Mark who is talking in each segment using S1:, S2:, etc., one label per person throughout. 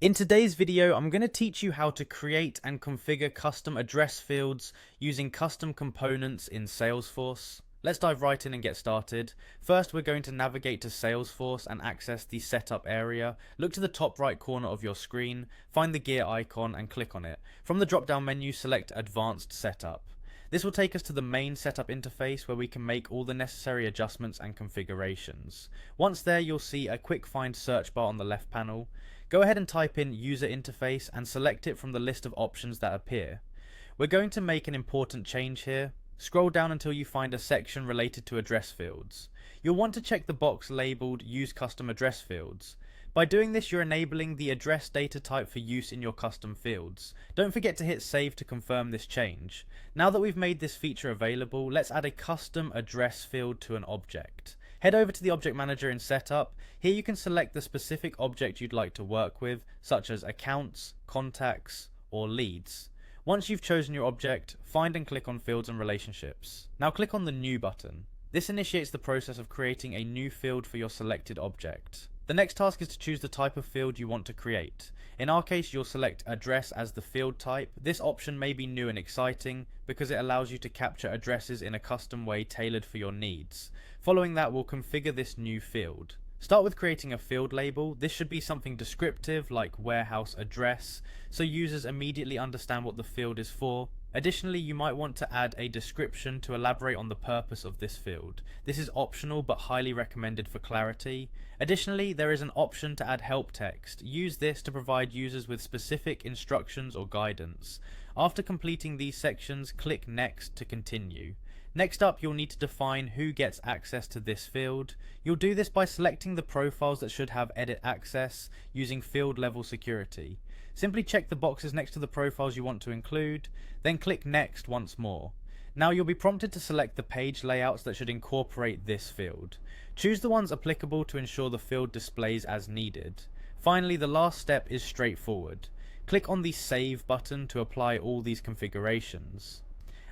S1: In today's video, I'm going to teach you how to create and configure custom address fields using custom components in Salesforce. Let's dive right in and get started. First, we're going to navigate to Salesforce and access the setup area. Look to the top right corner of your screen, find the gear icon and click on it. From the drop down menu, select Advanced Setup. This will take us to the main setup interface where we can make all the necessary adjustments and configurations. Once there, you'll see a quick find search bar on the left panel. Go ahead and type in user interface and select it from the list of options that appear. We're going to make an important change here. Scroll down until you find a section related to address fields. You'll want to check the box labeled Use Custom Address Fields. By doing this, you're enabling the address data type for use in your custom fields. Don't forget to hit save to confirm this change. Now that we've made this feature available, let's add a custom address field to an object. Head over to the object manager in setup. Here you can select the specific object you'd like to work with, such as accounts, contacts, or leads. Once you've chosen your object, find and click on fields and relationships. Now click on the new button. This initiates the process of creating a new field for your selected object. The next task is to choose the type of field you want to create. In our case, you'll select address as the field type. This option may be new and exciting because it allows you to capture addresses in a custom way tailored for your needs. Following that, we'll configure this new field. Start with creating a field label. This should be something descriptive like warehouse address, so users immediately understand what the field is for. Additionally, you might want to add a description to elaborate on the purpose of this field. This is optional but highly recommended for clarity. Additionally, there is an option to add help text. Use this to provide users with specific instructions or guidance. After completing these sections, click Next to continue. Next up, you'll need to define who gets access to this field. You'll do this by selecting the profiles that should have edit access using field level security. Simply check the boxes next to the profiles you want to include, then click Next once more. Now you'll be prompted to select the page layouts that should incorporate this field. Choose the ones applicable to ensure the field displays as needed. Finally, the last step is straightforward. Click on the Save button to apply all these configurations.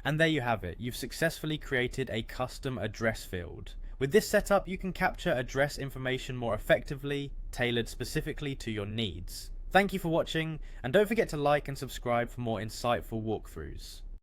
S1: And there you have it, you've successfully created a custom address field. With this setup, you can capture address information more effectively, tailored specifically to your needs. Thank you for watching, and don't forget to like and subscribe for more insightful walkthroughs.